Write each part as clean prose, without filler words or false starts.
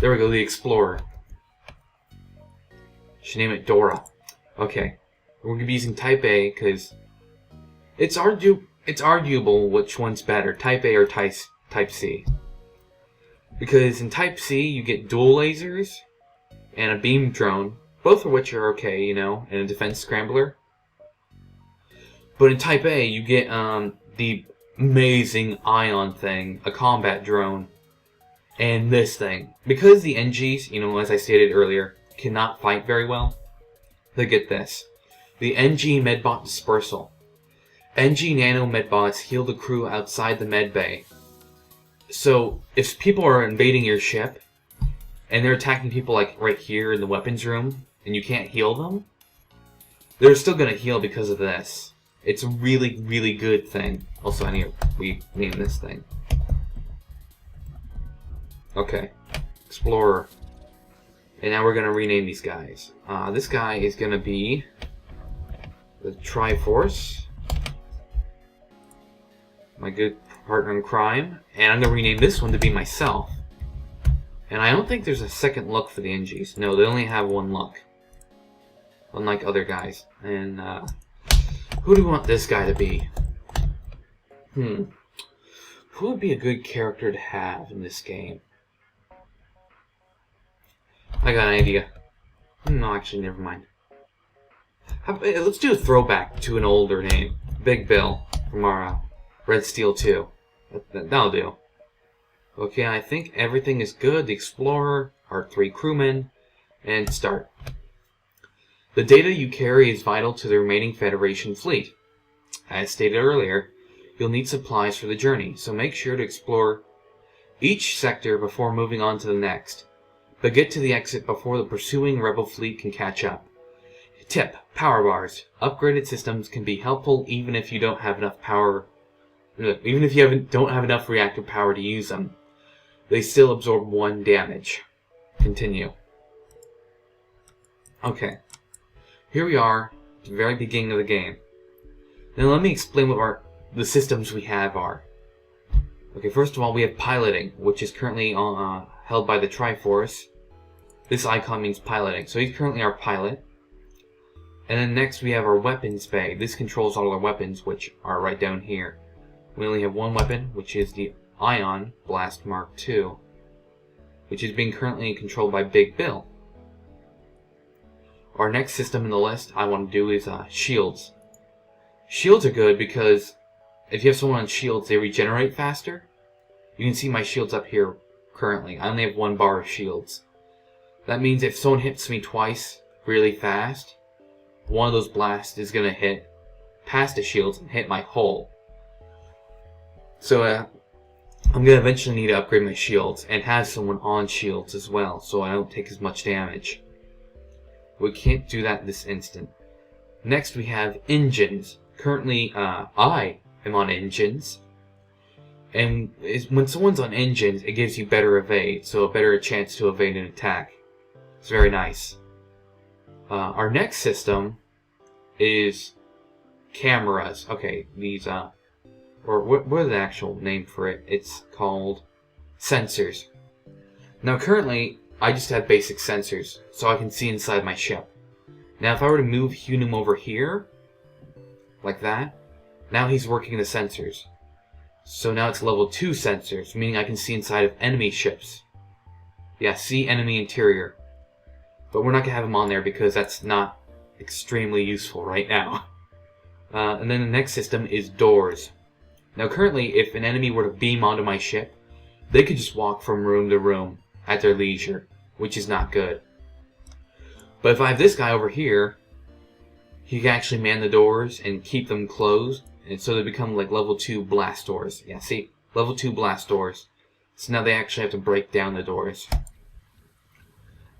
There we go, the Explorer. Should name it Dora. Okay. We're going to be using Type A because it's arguable which one's better, Type A or Type C. Because in Type C, you get dual lasers and a beam drone, both of which are okay, you know, and a defense scrambler. But in Type A, you get the amazing ion thing, a combat drone, and this thing. Because the NGs, you know, as I stated earlier, cannot fight very well, they get this. The NG Medbot Dispersal. NG Nano Medbots heal the crew outside the medbay. So, if people are invading your ship, and they're attacking people like right here in the weapons room, and you can't heal them, they're still going to heal because of this. It's a really, really good thing. Also, I need to rename this thing. Okay. Explorer. And now we're going to rename these guys. This guy is going to be the Triforce. My good partner in crime. And I'm going to rename this one to be myself. And I don't think there's a second look for the NGs. No, they only have one look. Unlike other guys. And, who do we want this guy to be? Who would be a good character to have in this game? I got an idea. No, actually, never mind. Let's do a throwback to an older name. Big Bill from our Red Steel 2. That'll do. Okay, I think everything is good. The Explorer, our 3 crewmen, and start. The data you carry is vital to the remaining Federation fleet. As stated earlier, you'll need supplies for the journey, so make sure to explore each sector before moving on to the next. But get to the exit before the pursuing Rebel fleet can catch up. Tip: power bars. Upgraded systems can be helpful even if you don't have enough power. Even if you don't have enough reactor power to use them, they still absorb 1 damage. Continue. Okay. Here we are, at the very beginning of the game. Now let me explain what the systems we have are. Okay, first of all, we have piloting, which is currently held by the Triforce. This icon means piloting, so he's currently our pilot. And then next we have our weapons bay. This controls all our weapons, which are right down here. We only have one weapon, which is the Ion Blast Mark II, which is being currently controlled by Big Bill. Our next system in the list I want to do is shields. Shields are good because if you have someone on shields, they regenerate faster. You can see my shields up here currently. I only have 1 bar of shields. That means if someone hits me twice really fast, one of those blasts is going to hit past the shields and hit my hull. So I'm going to eventually need to upgrade my shields and have someone on shields as well, so I don't take as much damage. We can't do that this instant. Next we have engines. Currently, I am on engines. And when someone's on engines, it gives you better evade, so a better chance to evade an attack. It's very nice. Our next system is cameras. Okay, these, or what is the actual name for it? It's called sensors. Now currently, I just have basic sensors, so I can see inside my ship. Now if I were to move HUnewm over here, like that, now he's working the sensors. So now it's level 2 sensors, meaning I can see inside of enemy ships. Yeah, see enemy interior. But we're not going to have him on there because that's not extremely useful right now. And then the next system is doors. Now currently, if an enemy were to beam onto my ship, they could just walk from room to room at their leisure, which is not good. But if I have this guy over here, he can actually man the doors and keep them closed, and so they become like level 2 blast doors. Yeah, see? Level 2 blast doors. So now they actually have to break down the doors.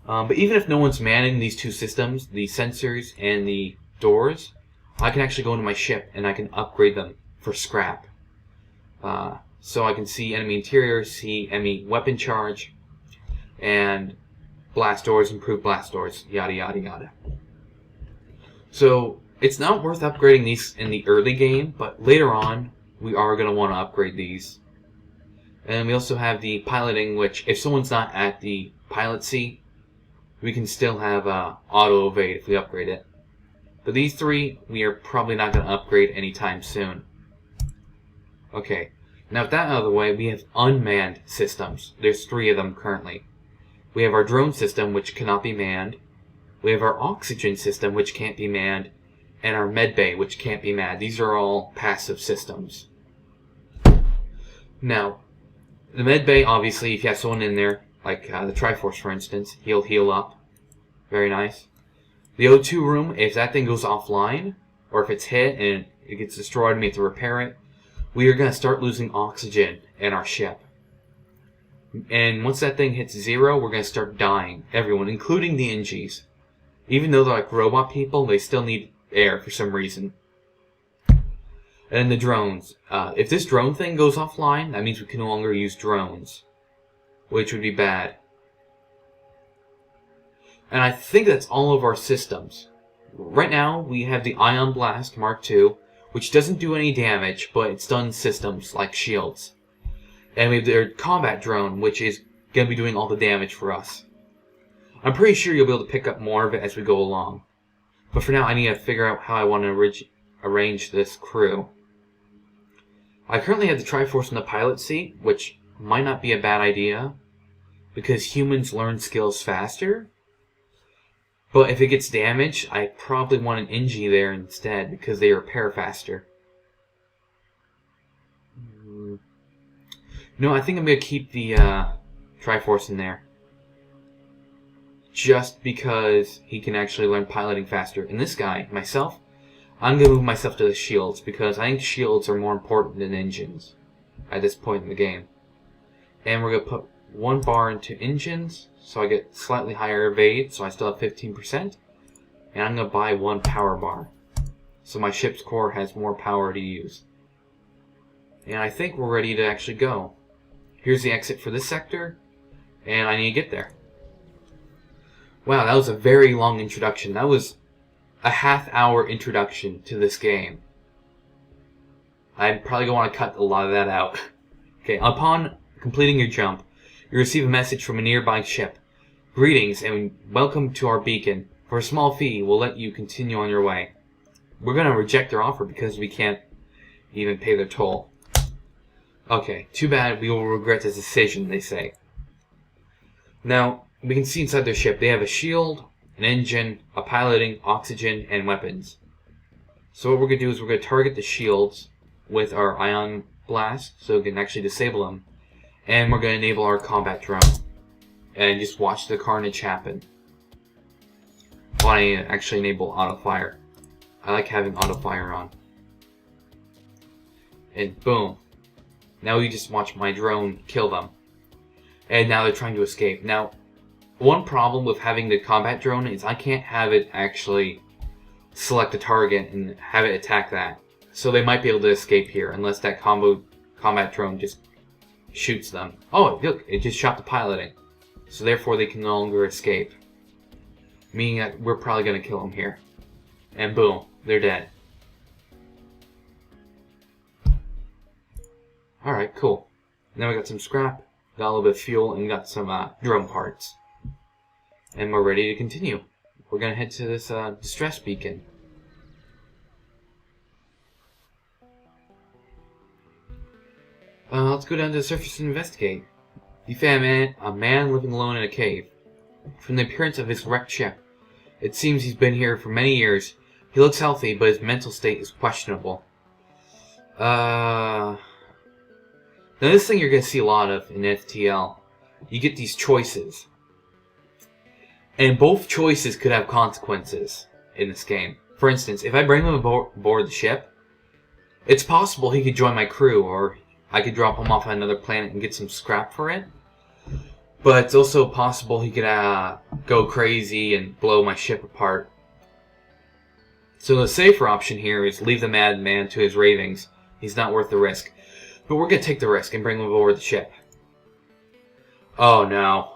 But even if no one's manning these 2 systems, the sensors and the doors, I can actually go into my ship and I can upgrade them for scrap. So I can see enemy interior, see enemy weapon charge, and blast doors, improve blast doors, yada yada yada. So it's not worth upgrading these in the early game, but later on we are going to want to upgrade these. And we also have the piloting, which if someone's not at the pilot seat, we can still have auto evade if we upgrade it. But these three, we are probably not going to upgrade anytime soon. Okay, now with that out of the way, we have unmanned systems. There's 3 of them currently. We have our drone system, which cannot be manned. We have our oxygen system, which can't be manned. And our med bay, which can't be manned. These are all passive systems. Now, the med bay, obviously, if you have someone in there, like the Triforce, for instance, he'll heal up. Very nice. The O2 room, if that thing goes offline, or if it's hit and it gets destroyed and we have to repair it, we are going to start losing oxygen in our ship. And once that thing hits 0, we're going to start dying. Everyone, including the NGs. Even though they're like robot people, they still need air for some reason. And the drones. If this drone thing goes offline, that means we can no longer use drones. Which would be bad. And I think that's all of our systems. Right now, we have the Ion Blast Mark II, which doesn't do any damage, but it's done systems like shields. And we have their combat drone, which is going to be doing all the damage for us. I'm pretty sure you'll be able to pick up more of it as we go along. But for now, I need to figure out how I want to arrange this crew. I currently have the Triforce in the pilot seat, which might not be a bad idea, because humans learn skills faster. But if it gets damaged, I probably want an NG there instead, because they repair faster. No, I think I'm going to keep the Triforce in there. Just because he can actually learn piloting faster. And this guy, myself, I'm going to move myself to the shields, because I think shields are more important than engines at this point in the game. And we're going to put 1 bar into engines, so I get slightly higher evade, so I still have 15%. And I'm going to buy 1 power bar, so my ship's core has more power to use. And I think we're ready to actually go. Here's the exit for this sector, and I need to get there. Wow, that was a very long introduction. That was a half-hour introduction to this game. I'm probably going to want to cut a lot of that out. Okay, upon completing your jump, you receive a message from a nearby ship. Greetings and welcome to our beacon. For a small fee, we'll let you continue on your way. We're going to reject their offer because we can't even pay their toll. Okay, too bad, we will regret this decision, they say. Now, we can see inside their ship, they have a shield, an engine, a piloting, oxygen, and weapons. So what we're going to do is we're going to target the shields with our Ion Blast, so we can actually disable them. And we're going to enable our combat drone. And just watch the carnage happen. While I actually enable auto fire. I like having auto fire on. And boom. Now you just watch my drone kill them. And now they're trying to escape. Now, one problem with having the combat drone is I can't have it actually select a target and have it attack that. So they might be able to escape here unless that combat drone just shoots them. Oh, look, it just shot the piloting. So therefore they can no longer escape. Meaning that we're probably going to kill them here. And boom, they're dead. Alright, cool. Now we got some scrap, got a little bit of fuel, and got some drone parts. And we're ready to continue. We're going to head to this distress beacon. Let's go down to the surface and investigate. You found a man living alone in a cave. From the appearance of his wrecked ship, it seems he's been here for many years. He looks healthy, but his mental state is questionable. Now this thing you're going to see a lot of in FTL. You get these choices. And both choices could have consequences in this game. For instance, if I bring him aboard the ship, it's possible he could join my crew, or I could drop him off on another planet and get some scrap for it. But it's also possible he could go crazy and blow my ship apart. So the safer option here is leave the madman to his ravings. He's not worth the risk. But we're going to take the risk and bring him aboard the ship. Oh no.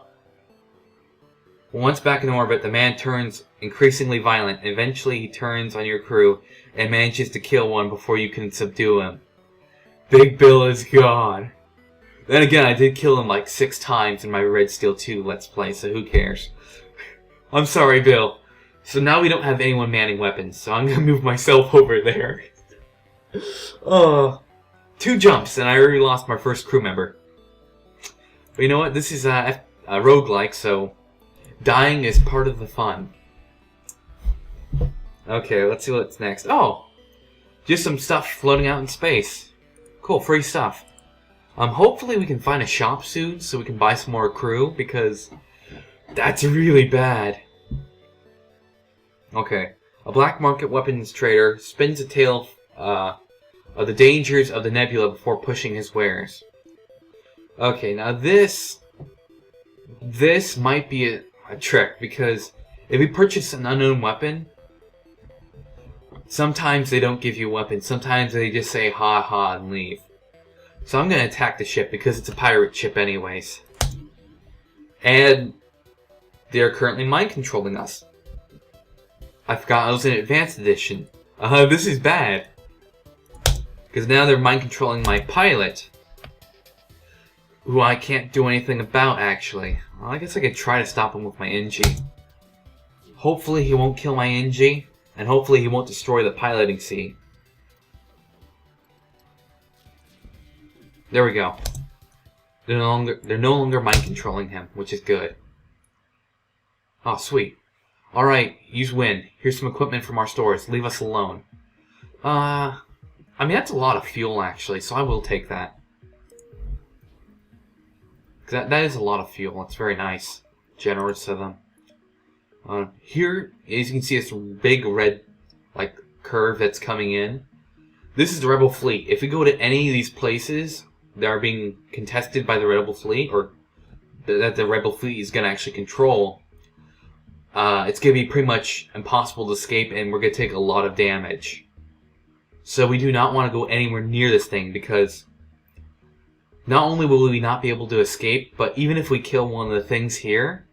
Once back in orbit, the man turns increasingly violent. Eventually he turns on your crew and manages to kill one before you can subdue him. Big Bill is gone. Then again, I did kill him like 6 times in my Red Steel 2 Let's Play, so who cares? I'm sorry, Bill. So now we don't have anyone manning weapons, so I'm gonna move myself over there. 2 jumps, and I already lost my first crew member. But you know what? This is a roguelike, so dying is part of the fun. Okay, let's see what's next. Oh! Just some stuff floating out in space. Cool, free stuff. Hopefully we can find a shop soon so we can buy some more crew, because that's really bad. Okay. A black market weapons trader spins a tale of the dangers of the nebula before pushing his wares. Okay, now this might be a trick, because if you purchase an unknown weapon, sometimes they don't give you a weapon. Sometimes they just say ha ha and leave. So I'm going to attack the ship because it's a pirate ship anyways. And they're currently mind controlling us. I forgot I was in Advanced Edition. This is bad. Because now they're mind controlling my pilot. Who I can't do anything about, actually. Well, I guess I could try to stop him with my NG. Hopefully he won't kill my NG. And hopefully he won't destroy the piloting seat. There we go. They're no longer mind controlling him, which is good. Oh, sweet. Alright, you win. Here's some equipment from our stores. Leave us alone. I mean, that's a lot of fuel, actually, so I will take that. That is a lot of fuel. It's very nice. Generous of them. Here, as you can see, this big red, like, curve that's coming in. This is the Rebel fleet. If we go to any of these places that are being contested by the Rebel fleet, or that the Rebel fleet is going to actually control, it's going to be pretty much impossible to escape, and we're going to take a lot of damage. So we do not want to go anywhere near this thing, because not only will we not be able to escape, but even if we kill one of the things here,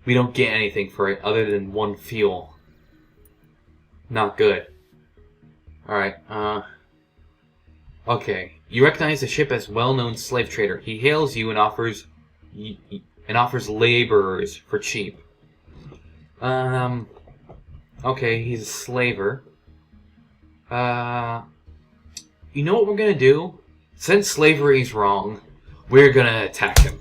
we don't get anything for it other than 1 fuel. Not good. Alright, okay. You recognize the ship as well-known slave trader. He hails you and offers laborers for cheap. Okay, he's a slaver. You know what we're gonna do? Since slavery is wrong, we're gonna attack him.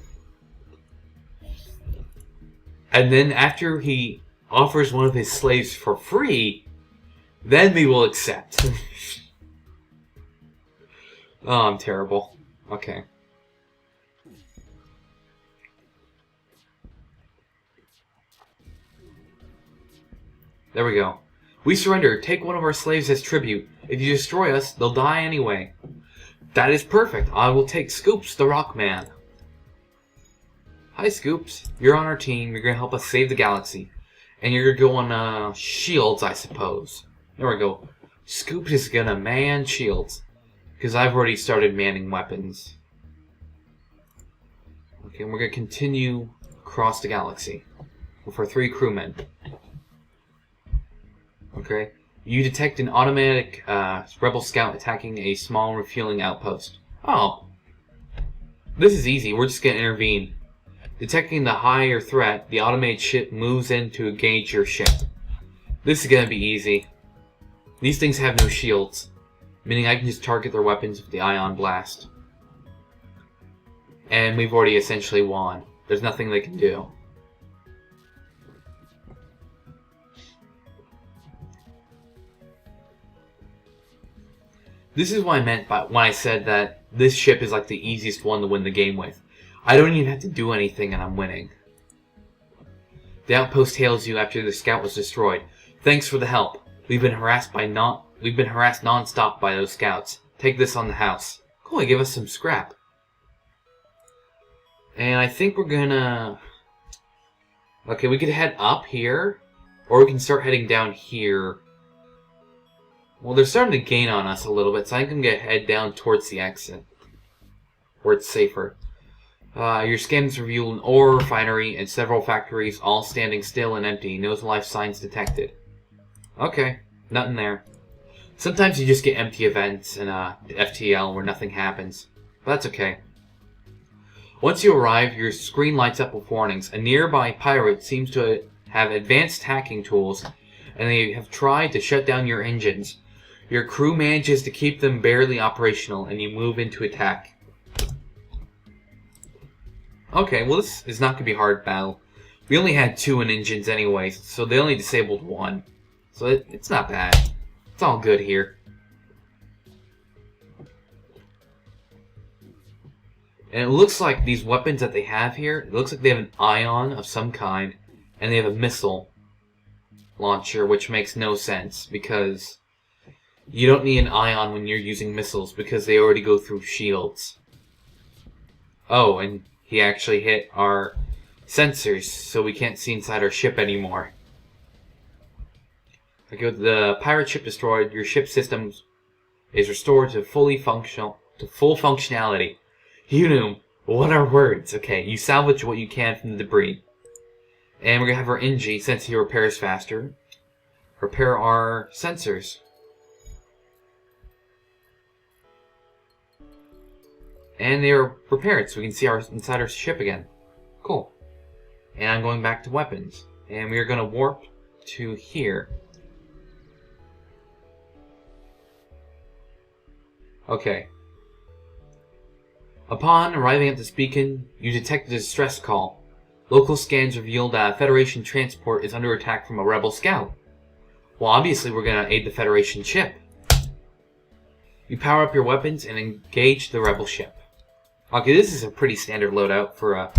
And then after he offers one of his slaves for free, then we will accept. Oh, I'm terrible. Okay. There we go. We surrender. Take one of our slaves as tribute. If you destroy us, they'll die anyway. That is perfect. I will take Scoops, the Rockman. Hi, Scoops. You're on our team. You're going to help us save the galaxy. And you're going to go on shields, I suppose. There we go. Scoops is going to man shields. Because I've already started manning weapons. Okay, and we're going to continue across the galaxy. With our 3 crewmen. Okay. You detect an automatic rebel scout attacking a small refueling outpost. Oh. This is easy. We're just going to intervene. Detecting the higher threat, the automated ship moves in to engage your ship. This is going to be easy. These things have no shields, meaning I can just target their weapons with the ion blast. And we've already essentially won. There's nothing they can do. This is what I meant by when I said that this ship is like the easiest one to win the game with. I don't even have to do anything and I'm winning. The outpost hails you after the scout was destroyed. Thanks for the help. We've been harassed non-stop by those scouts. Take this on the house. Cool, they give us some scrap. And I think we're gonna... Okay, we could head up here, or we can start heading down here. Well, they're starting to gain on us a little bit, so I think I'm going to head down towards the exit. Where it's safer. Your scans reveal an ore refinery and several factories all standing still and empty. No life signs detected. Okay, nothing there. Sometimes you just get empty events in FTL where nothing happens. But that's okay. Once you arrive, your screen lights up with warnings. A nearby pirate seems to have advanced hacking tools, and they have tried to shut down your engines. Your crew manages to keep them barely operational, and you move into attack. Okay, well this is not going to be a hard battle. We only had 2 in engines anyway, so they only disabled 1. So it's not bad. It's all good here. And it looks like these weapons that they have here, it looks like they have an ion of some kind, and they have a missile launcher, which makes no sense, because you don't need an ion when you're using missiles, because they already go through shields. Oh, and he actually hit our sensors, so we can't see inside our ship anymore. Okay, with the pirate ship destroyed, your ship system is restored to full functionality. HUnewm, what are words? Okay, you salvage what you can from the debris. And we're going to have our Engie, since he repairs faster, repair our sensors. And they are repaired, so we can see inside our ship again. Cool. And I'm going back to weapons. And we are going to warp to here. Okay. Upon arriving at this beacon, you detect a distress call. Local scans reveal that a Federation transport is under attack from a rebel scout. Well, obviously we're going to aid the Federation ship. You power up your weapons and engage the rebel ship. Okay, this is a pretty standard loadout for a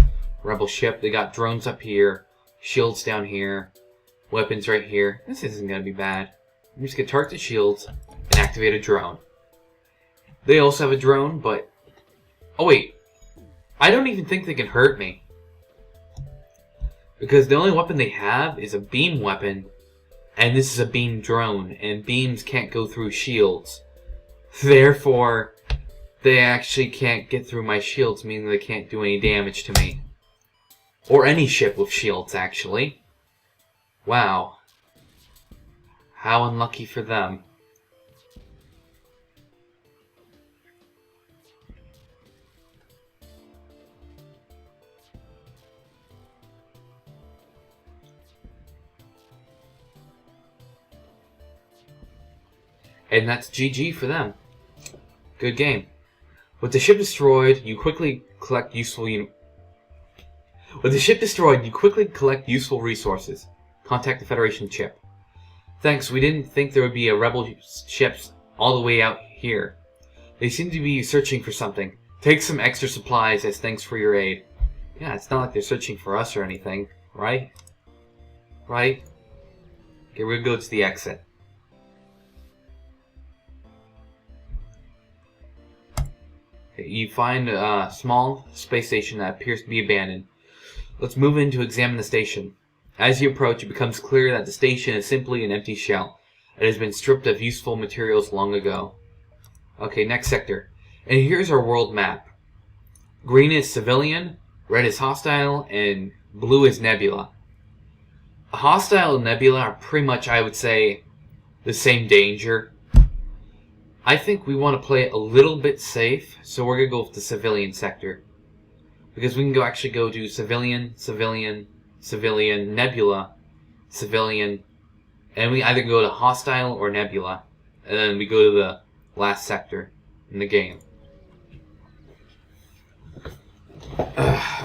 rebel ship. They got drones up here, shields down here, weapons right here. This isn't going to be bad. I'm just going to target the shields and activate a drone. They also have a drone, but... Oh wait, I don't even think they can hurt me. Because the only weapon they have is a beam weapon, and this is a beam drone, and beams can't go through shields. Therefore, they actually can't get through my shields, meaning they can't do any damage to me. Or any ship with shields, actually. Wow. How unlucky for them. And that's GG for them. Good game. With the ship destroyed, you quickly collect useful resources. Contact the Federation ship. Thanks, we didn't think there would be a rebel ships all the way out here. They seem to be searching for something. Take some extra supplies as thanks for your aid. Yeah, it's not like they're searching for us or anything, right? Right? Okay, we'll go to the exit. You find a small space station that appears to be abandoned. Let's move in to examine the station. As you approach, it becomes clear that the station is simply an empty shell. It has been stripped of useful materials long ago. Okay, next sector. And here's our world map. Green is civilian, red is hostile, and blue is nebula. Hostile and nebula are pretty much, I would say, the same danger. I think we want to play it a little bit safe, so we're going to go with the civilian sector. Because we can actually go to civilian, civilian, civilian, nebula, civilian, and we either go to hostile or nebula, and then we go to the last sector in the game.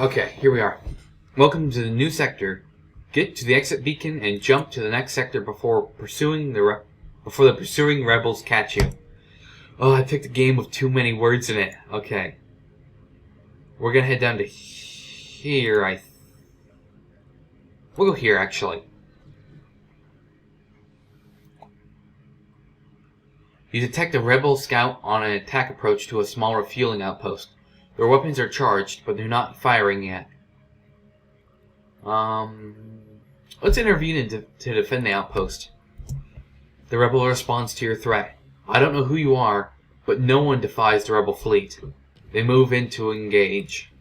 Okay, here we are. Welcome to the new sector. Get to the exit beacon and jump to the next sector before the pursuing rebels catch you. Oh, I picked a game with too many words in it. Okay. We're gonna head down to here, we'll go here, actually. You detect a rebel scout on an attack approach to a small refueling outpost. Their weapons are charged, but they're not firing yet. Let's intervene to defend the outpost. The rebel responds to your threat. I don't know who you are, but no one defies the rebel fleet. They move in to engage.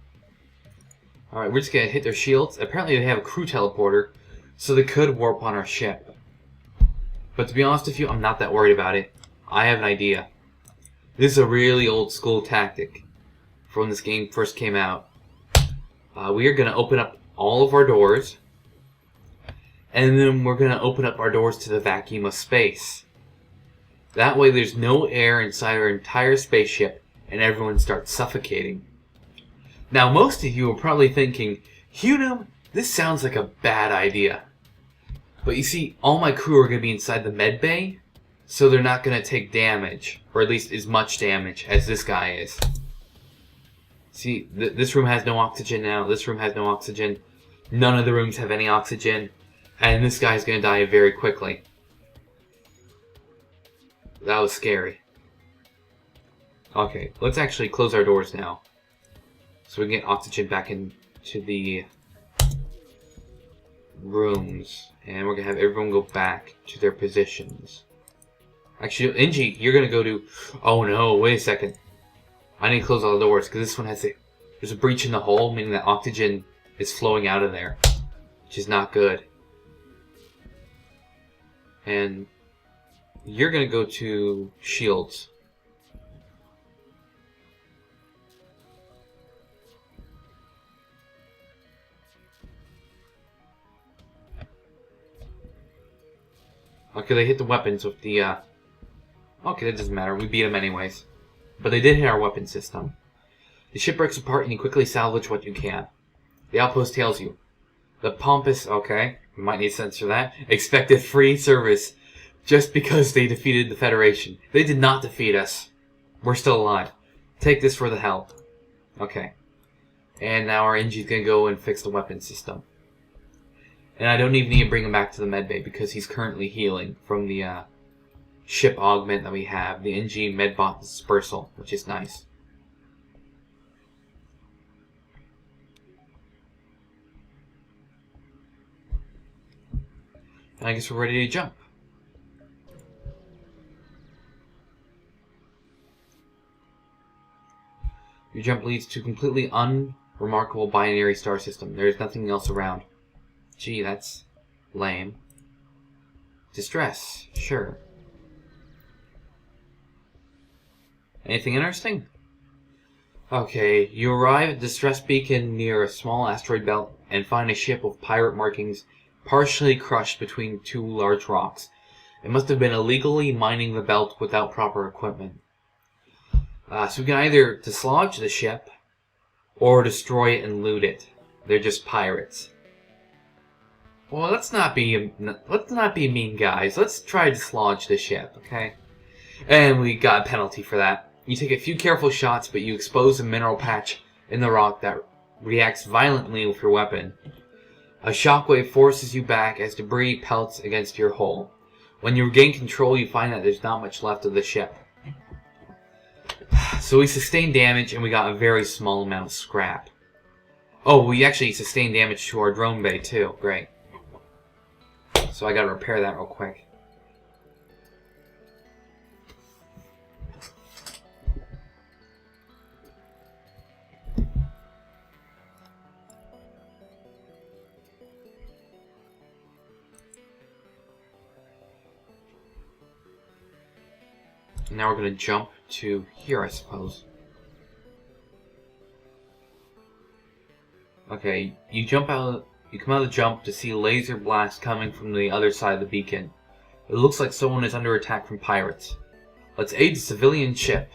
Alright, we're just going to hit their shields. Apparently they have a crew teleporter, so they could warp on our ship. But to be honest with you, I'm not that worried about it. I have an idea. This is a really old school tactic from when this game first came out. We are going to open up all of our doors. And then we're going to open up our doors to the vacuum of space. That way there's no air inside our entire spaceship and everyone starts suffocating. Now most of you are probably thinking, HUnewm, this sounds like a bad idea. But you see, all my crew are going to be inside the med bay, so they're not going to take damage, or at least as much damage as this guy is. See, this room has no oxygen now, this room has no oxygen, none of the rooms have any oxygen, and this guy's going to die very quickly. That was scary. Okay, let's actually close our doors now, so we can get oxygen back into the rooms, and we're going to have everyone go back to their positions. Actually, Inji, you're going to go to... Oh no, wait a second. I need to close all the doors, because this one has a... There's a breach in the hull, meaning that oxygen is flowing out of there, which is not good. And you're going to go to shields. Okay, they hit the weapons with the, Okay, that doesn't matter. We beat them anyways. But they did hit our weapon system. The ship breaks apart and you quickly salvage what you can. The outpost tells you. The pompous... Okay, we might need to censor that. Expected free service just because they defeated the Federation. They did not defeat us. We're still alive. Take this for the help. Okay. And now our Inji's gonna go and fix the weapon system. And I don't even need to bring him back to the medbay because he's currently healing from the ship augment that we have, the NG Medbot Dispersal, which is nice. And I guess we're ready to jump. Your jump leads to a completely unremarkable binary star system. There's nothing else around. Gee, that's lame. Distress, sure. Anything interesting? Okay, you arrive at Distress Beacon near a small asteroid belt and find a ship with pirate markings partially crushed between two large rocks. It must have been illegally mining the belt without proper equipment. So we can either dislodge the ship or destroy it and loot it. They're just pirates. Well, let's not be mean, guys. Let's try to dislodge the ship, okay? And we got a penalty for that. You take a few careful shots, but you expose a mineral patch in the rock that reacts violently with your weapon. A shockwave forces you back as debris pelts against your hull. When you regain control, you find that there's not much left of the ship. So we sustained damage, and we got a very small amount of scrap. Oh, we actually sustained damage to our drone bay, too. Great. So I gotta repair that real quick. Now we're gonna jump to here, I suppose. Okay, you come out of the jump to see a laser blast coming from the other side of the beacon. It looks like someone is under attack from pirates. Let's aid the civilian ship.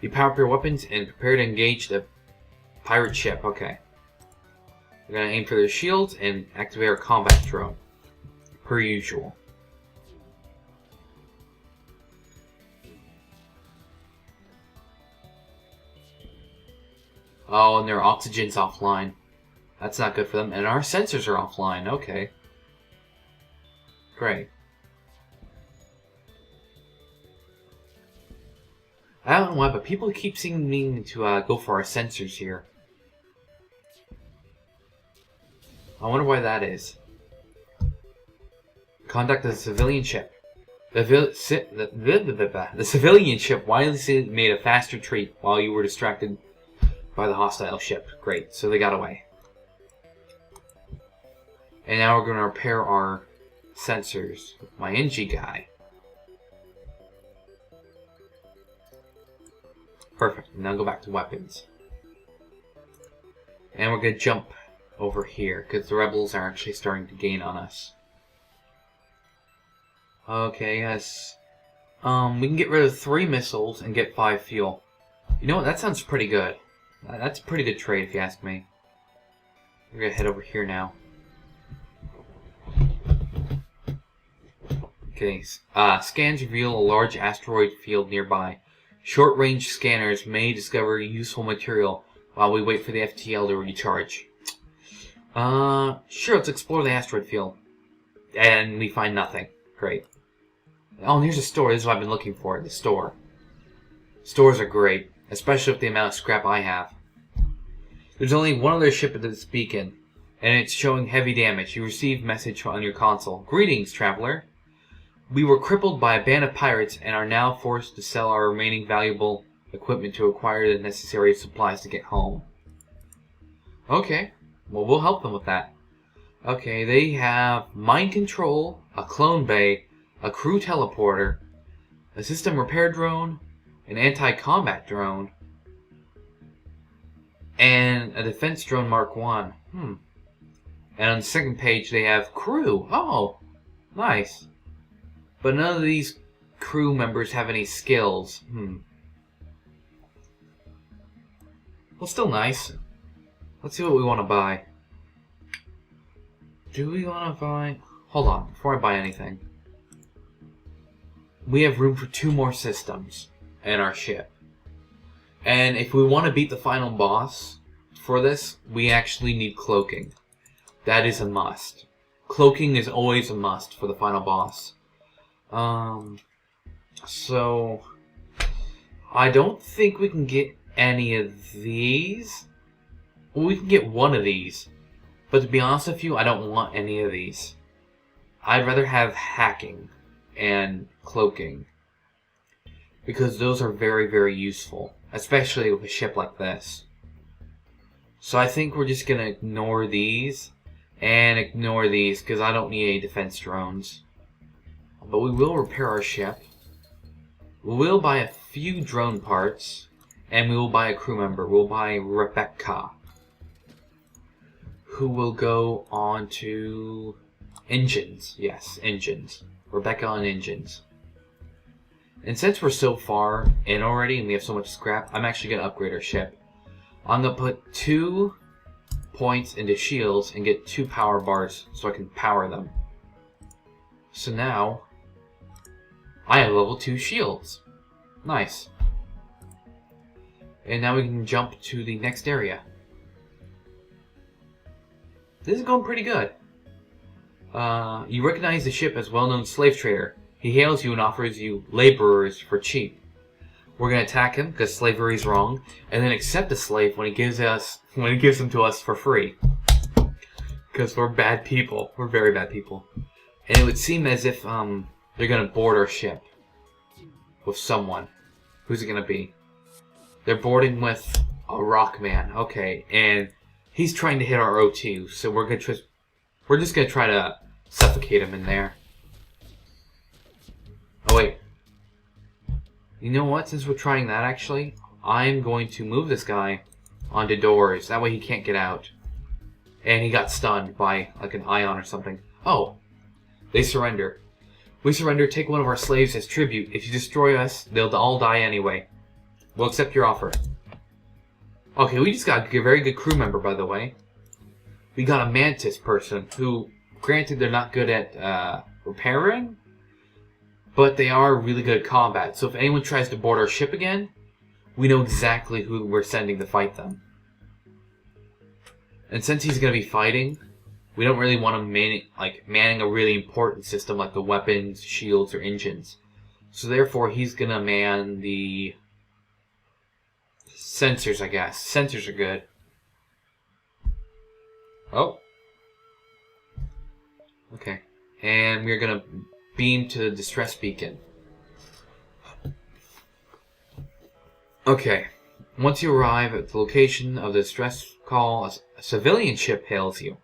You power up your weapons and prepare to engage the pirate ship. Okay. We're gonna aim for their shields and activate our combat drone. Per usual. Oh, and their oxygen's offline. That's not good for them. And our sensors are offline. Okay. Great. I don't know why, but people keep seeming to go for our sensors here. I wonder why that is. Contact the civilian ship. The civilian ship wisely made a fast retreat while you were distracted by the hostile ship. Great, so they got away. And now we're going to repair our sensors with my NG guy. Perfect. Now go back to weapons. And we're going to jump over here, because the rebels are actually starting to gain on us. Okay, yes. We can get rid of 3 missiles and get 5 fuel. You know what, that sounds pretty good. That's a pretty good trade, if you ask me. We're going to head over here now. Okay, scans reveal a large asteroid field nearby. Short-range scanners may discover useful material while we wait for the FTL to recharge. Sure, let's explore the asteroid field. And we find nothing. Great. Oh, and here's a store. This is what I've been looking for, the store. Stores are great, especially with the amount of scrap I have. There's only one other ship at this beacon, and it's showing heavy damage. You received message on your console. Greetings, traveler. We were crippled by a band of pirates and are now forced to sell our remaining valuable equipment to acquire the necessary supplies to get home. Okay, well, we'll help them with that. Okay, they have mind control, a clone bay, a crew teleporter, a system repair drone, an anti-combat drone, and a defense drone Mark 1. And on the second page they have crew. Oh, nice. But none of these crew members have any skills. Well, still nice. Let's see what we want to buy. Do we want to buy... Hold on, before I buy anything. We have room for 2 more systems in our ship. And if we want to beat the final boss for this, we actually need cloaking. That is a must. Cloaking is always a must for the final boss. So I don't think we can get any of these. Well, we can get one of these, but to be honest with you, I don't want any of these. I'd rather have hacking and cloaking, because those are very, very useful, especially with a ship like this. So I think we're just gonna ignore these and ignore these, because I don't need any defense drones. But we will repair our ship. We will buy a few drone parts. And we will buy a crew member. We'll buy Rebecca, who will go on to engines. Yes, engines. Rebecca on engines. And since we're so far in already and we have so much scrap, I'm actually going to upgrade our ship. I'm going to put 2 points into shields and get 2 power bars so I can power them. So now I have level 2 shields. Nice. And now we can jump to the next area. This is going pretty good. You recognize the ship as a well-known slave trader. He hails you and offers you laborers for cheap. We're going to attack him because slavery is wrong, and then accept the slave when he gives them to us for free. Because we're bad people. We're very bad people. And it would seem as if they're going to board our ship with someone. Who's it going to be? They're boarding with a rock man. Okay, and he's trying to hit our O2, so we're just going to try to suffocate him in there. Oh wait. You know what? Since we're trying that, actually, I'm going to move this guy onto doors. That way he can't get out. And he got stunned by like an ion or something. Oh. They surrender. We surrender, take one of our slaves as tribute. If you destroy us, they'll all die anyway. We'll accept your offer. Okay, we just got a very good crew member, by the way. We got a mantis person who, granted they're not good at repairing, but they are really good at combat. So if anyone tries to board our ship again, we know exactly who we're sending to fight them. And since he's going to be fighting, we don't really want him manning a really important system like the weapons, shields, or engines. So therefore, he's going to man the sensors, I guess. Sensors are good. Oh. Okay. And we're going to beam to the distress beacon. Okay. Once you arrive at the location of the distress call, a civilian ship hails you.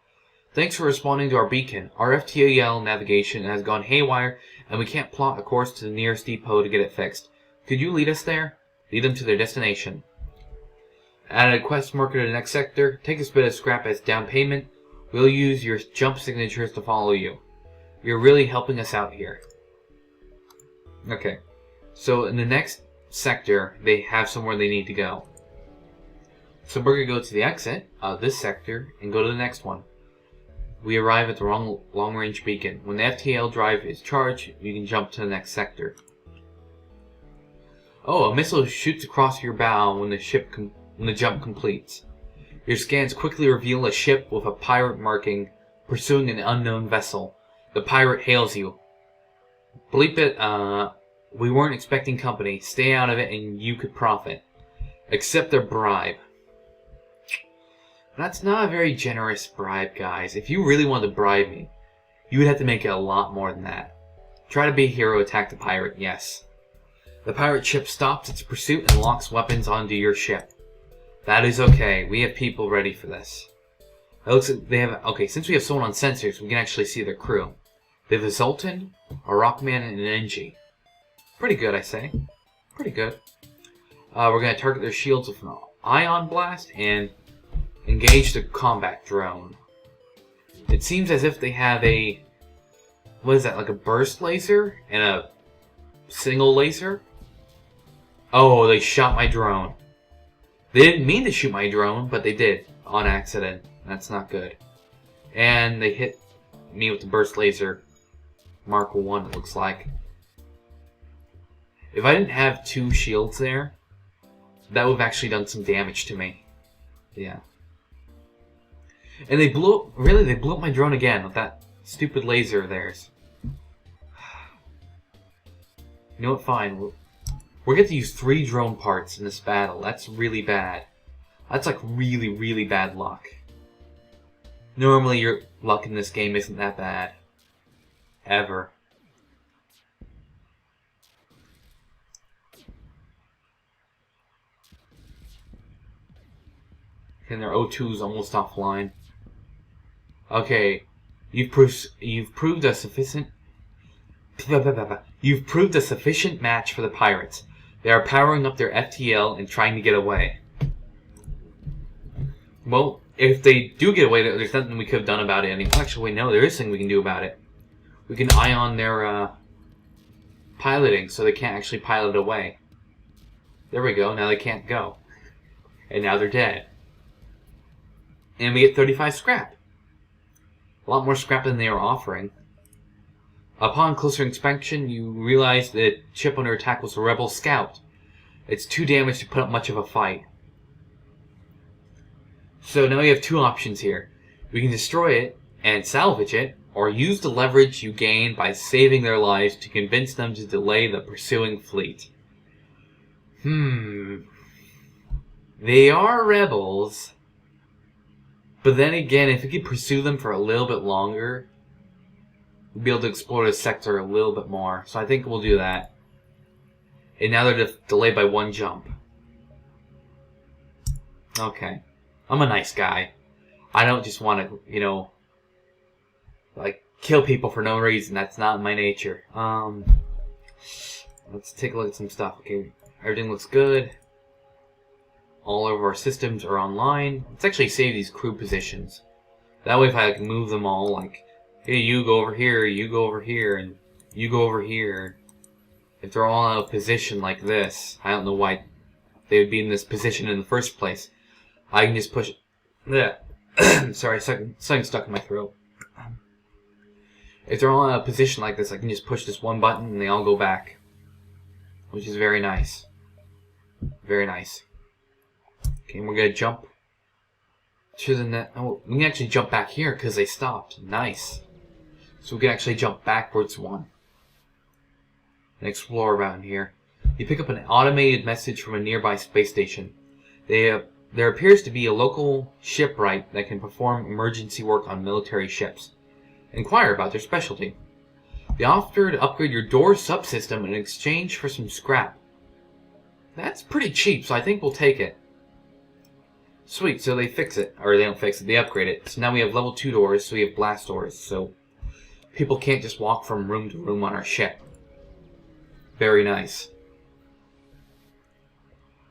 Thanks for responding to our beacon. Our FTL navigation has gone haywire, and we can't plot a course to the nearest depot to get it fixed. Could you lead us there? Lead them to their destination. Add a quest marker to the next sector. Take this bit of scrap as down payment. We'll use your jump signatures to follow you. You're really helping us out here. Okay. So in the next sector, they have somewhere they need to go. So we're going to go to the exit of this sector and go to the next one. We arrive at the wrong long-range beacon. When the FTL drive is charged, you can jump to the next sector. Oh, a missile shoots across your bow when the jump completes. Your scans quickly reveal a ship with a pirate marking pursuing an unknown vessel. The pirate hails you. Bleep it, we weren't expecting company. Stay out of it and you could profit. Accept their bribe. That's not a very generous bribe, guys. If you really wanted to bribe me, you would have to make it a lot more than that. Try to be a hero, attack the pirate, yes. The pirate ship stops its pursuit and locks weapons onto your ship. That is okay. We have people ready for this. It looks like they have... Okay, since we have someone on sensors, we can actually see their crew. They have a Zoltan, a Rockman, and an NG. Pretty good, I say. Pretty good. We're going to target their shields with an ion blast and engage the combat drone. It seems as if they have a... What is that, like a burst laser and a single laser? Oh, they shot my drone. They didn't mean to shoot my drone, but they did, on accident. That's not good. And they hit me with the burst laser. Mark 1, it looks like. If I didn't have 2 shields there, that would have actually done some damage to me. Yeah. And they blew up, really, they blew up my drone again with that stupid laser of theirs. You know what, fine. We're going to use 3 drone parts in this battle. That's really bad. That's like really, really bad luck. Normally your luck in this game isn't that bad. Ever. And their O2 is almost offline. Okay, you've proved a sufficient match for the pirates. They are powering up their FTL and trying to get away. Well, if they do get away, there's nothing we could have done about it anymore. Actually, no, there is something we can do about it. We can ion their piloting so they can't actually pilot away. There we go, now they can't go. And now they're dead. And we get 35 scrap. A lot more scrap than they are offering. Upon closer inspection, you realize that the ship under attack was a rebel scout. It's too damaged to put up much of a fight. So now we have 2 options here. We can destroy it and salvage it, or use the leverage you gain by saving their lives to convince them to delay the pursuing fleet. They are rebels. But then again, if we could pursue them for a little bit longer, we'll be able to explore the sector a little bit more. So I think we'll do that. And now they're delayed by 1 jump. Okay. I'm a nice guy. I don't just want to, you know, like, kill people for no reason. That's not my nature. Let's take a look at some stuff. Okay, everything looks good. All of our systems are online. Let's actually save these crew positions. That way if I can move them all, like, hey, you go over here, you go over here, and you go over here. If they're all in a position like this, I don't know why they would be in this position in the first place. I can just push... Sorry, something stuck in my throat. If they're all in a position like this, I can just push this 1 button and they all go back. Which is very nice. Very nice. Okay, we're going to jump to the net. Oh, we can actually jump back here because they stopped. Nice. So we can actually jump backwards 1. And explore around here. You pick up an automated message from a nearby space station. There appears to be a local shipwright that can perform emergency work on military ships. Inquire about their specialty. They offer to upgrade your door subsystem in exchange for some scrap. That's pretty cheap, so I think we'll take it. Sweet, so they fix it. Or they don't fix it, they upgrade it. So now we have level 2 doors, so we have blast doors. So people can't just walk from room to room on our ship. Very nice.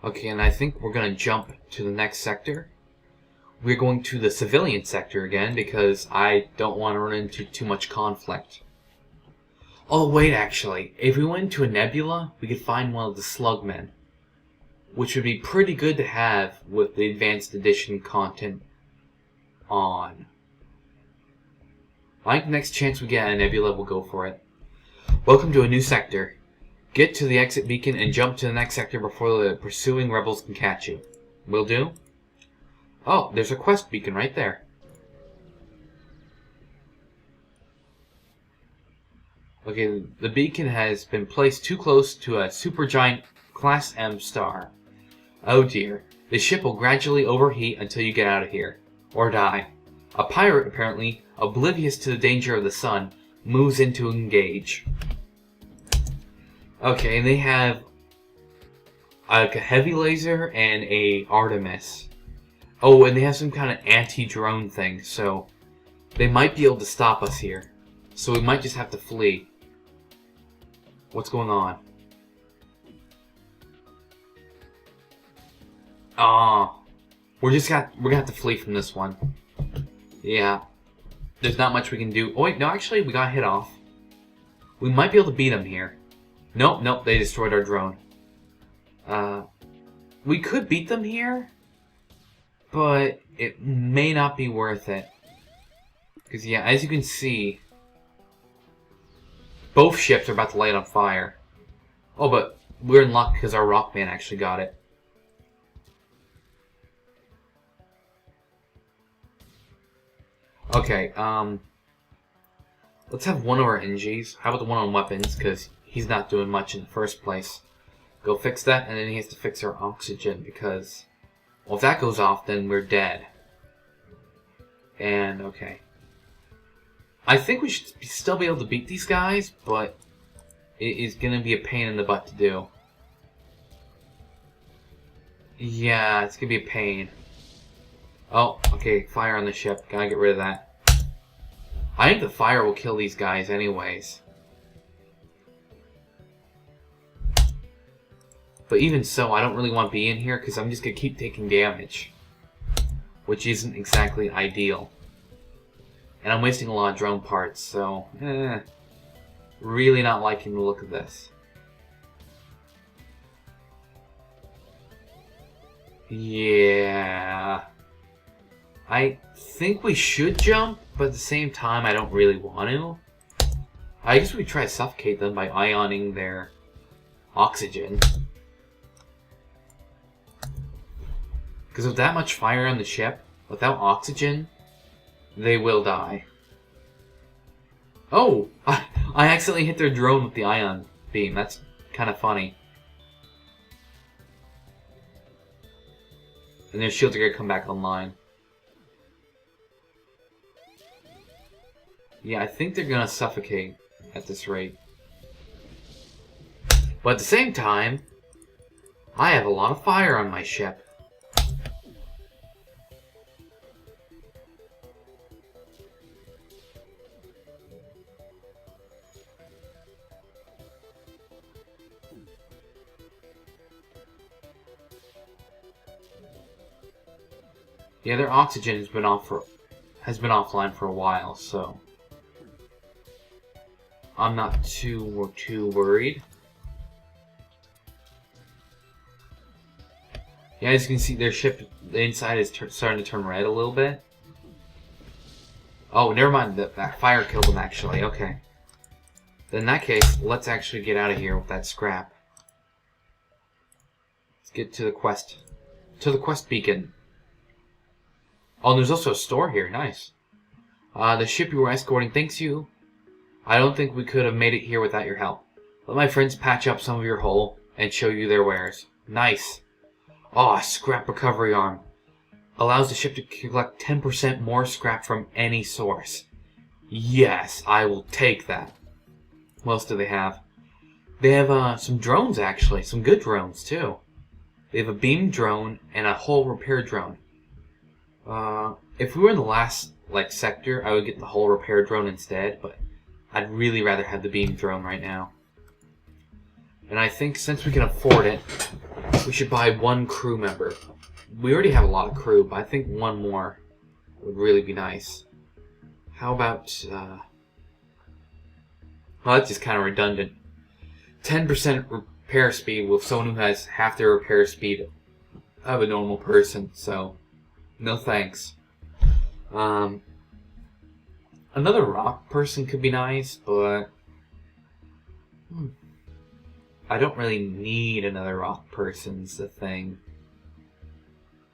Okay, and I think we're going to jump to the next sector. We're going to the civilian sector again because I don't want to run into too much conflict. Oh, wait, actually. If we went into a nebula, we could find one of the slugmen, which would be pretty good to have with the Advanced Edition content on. I think next chance we get a nebula, we'll go for it. Welcome to a new sector. Get to the exit beacon and jump to the next sector before the pursuing rebels can catch you. Will do? Oh, there's a quest beacon right there. Okay, the beacon has been placed too close to a supergiant Class M star. Oh dear. The ship will gradually overheat until you get out of here. Or die. A pirate, apparently, oblivious to the danger of the sun, moves in to engage. Okay, and they have like a heavy laser and a Artemis. Oh, and they have some kind of anti-drone thing, so they might be able to stop us here. So we might just have to flee. What's going on? We're gonna have to flee from this one. Yeah. There's not much we can do. Oh wait, no, actually we got hit off. We might be able to beat them here. Nope, they destroyed our drone. We could beat them here, but it may not be worth it. Because yeah, as you can see, both ships are about to light on fire. Oh, but we're in luck because our Rockman actually got it. Okay, let's have one of our NGs. How about the one on weapons, because he's not doing much in the first place. Go fix that, and then he has to fix our oxygen, because, well, if that goes off, then we're dead. And, okay. I think we should still be able to beat these guys, but it is going to be a pain in the butt to do. Yeah, it's going to be a pain. Oh, okay, fire on the ship. Gotta get rid of that. I think the fire will kill these guys anyways. But even so, I don't really want to be in here because I'm just going to keep taking damage. Which isn't exactly ideal. And I'm wasting a lot of drone parts, so... really not liking the look of this. Yeah... I think we should jump, but at the same time, I don't really want to. I guess we try to suffocate them by ioning their oxygen. Because with that much fire on the ship, without oxygen, they will die. Oh! I accidentally hit their drone with the ion beam. That's kind of funny. And their shields are going to come back online. Yeah, I think they're gonna suffocate at this rate. But at the same time, I have a lot of fire on my ship. Yeah, their oxygen has been offline for a while, so I'm not too worried. Yeah, as you can see, their ship, the inside is starting to turn red a little bit. Oh, never mind. That fire killed them, actually. Okay. Then in that case, let's actually get out of here with that scrap. Let's get to the quest. To the quest beacon. Oh, and there's also a store here. Nice. The ship you were escorting thanks you. I don't think we could have made it here without your help. Let my friends patch up some of your hull and show you their wares. Nice. Oh, scrap recovery arm. Allows the ship to collect 10% more scrap from any source. Yes, I will take that. What else do they have? They have some drones, actually. Some good drones, too. They have a beam drone and a hull repair drone. If we were in the last sector, I would get the hull repair drone instead, but I'd really rather have the beam drone right now. And I think since we can afford it, We should buy one crew member. We already have a lot of crew, but I think one more would really be nice. How about, well, that's just kind of redundant. 10% repair speed with someone who has half the repair speed of a normal person, so no thanks. Another rock person could be nice, but I don't really need another rock person's the thing.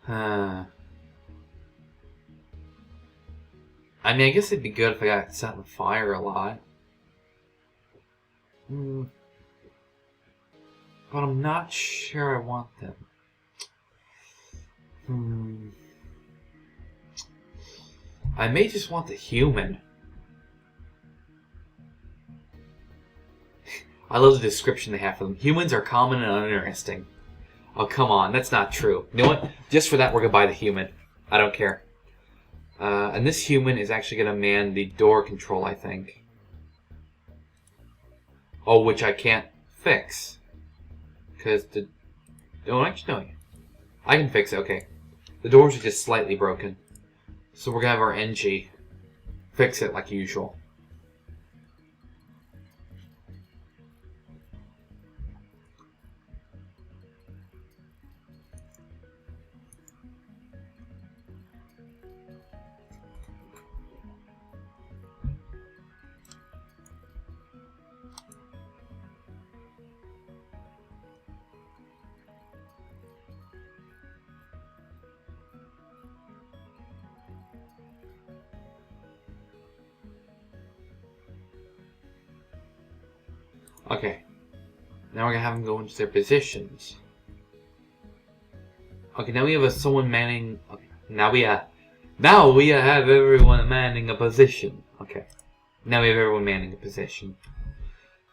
I mean, I guess it'd be good if I got set on fire a lot. But I'm not sure I want them. I may just want the human. I love the description they have for them. Humans are common and uninteresting. Oh, come on. That's not true. You know what? Just for that, we're going to buy the human. I don't care. And this human is actually going to man the door control, I think. Oh, which I can't fix. Because the... Oh, actually, no. I can fix it. Okay. The doors are just slightly broken. So we're going to have our NG fix it like usual. Okay, now we're gonna have them go into their positions. Okay, now we have someone manning. Okay, now we have everyone manning a position. Okay, now we have everyone manning a position.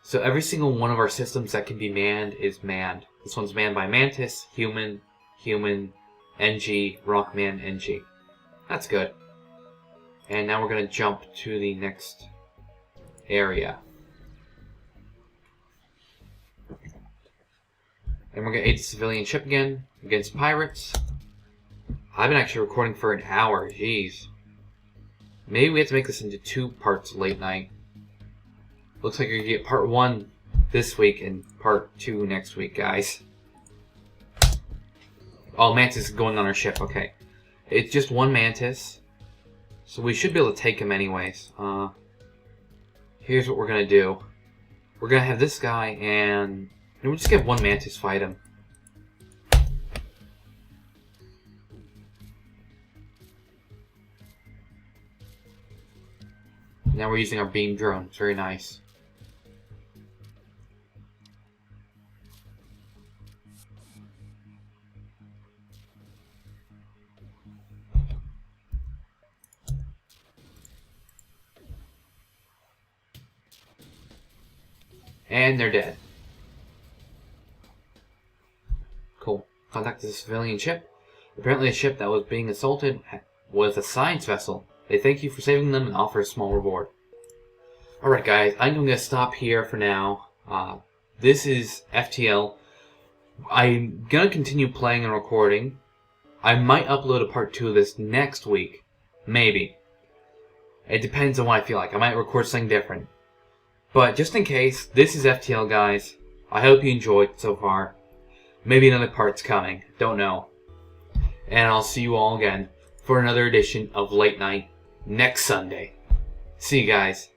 So every single one of our systems that can be manned is manned. This one's manned by Mantis, Human, NG, Rockman, NG. That's good. And now we're gonna jump to the next area. And we're going to aid the civilian ship again against pirates. I've been actually recording for an hour. Jeez. Maybe we have to make this into 2 parts late night. Looks like you're going to get part 1 this week and part 2 next week, guys. Oh, Mantis is going on our ship. Okay. It's just one Mantis. So we should be able to take him anyways. Here's what we're going to do. We're going to have this guy and... we'll just get one Mantis fight him. Now we're using our beam drone. It's very nice. And they're dead. Cool. Contacted the civilian ship. Apparently a ship that was being assaulted was a science vessel. They thank you for saving them and offer a small reward. Alright guys, I'm going to stop here for now. This is FTL. I'm going to continue playing and recording. I might upload a part 2 of this next week. Maybe. It depends on what I feel like. I might record something different. But just in case, this is FTL guys. I hope you enjoyed so far. Maybe another part's coming. Don't know. And I'll see you all again for another edition of Late Night next Sunday. See you guys.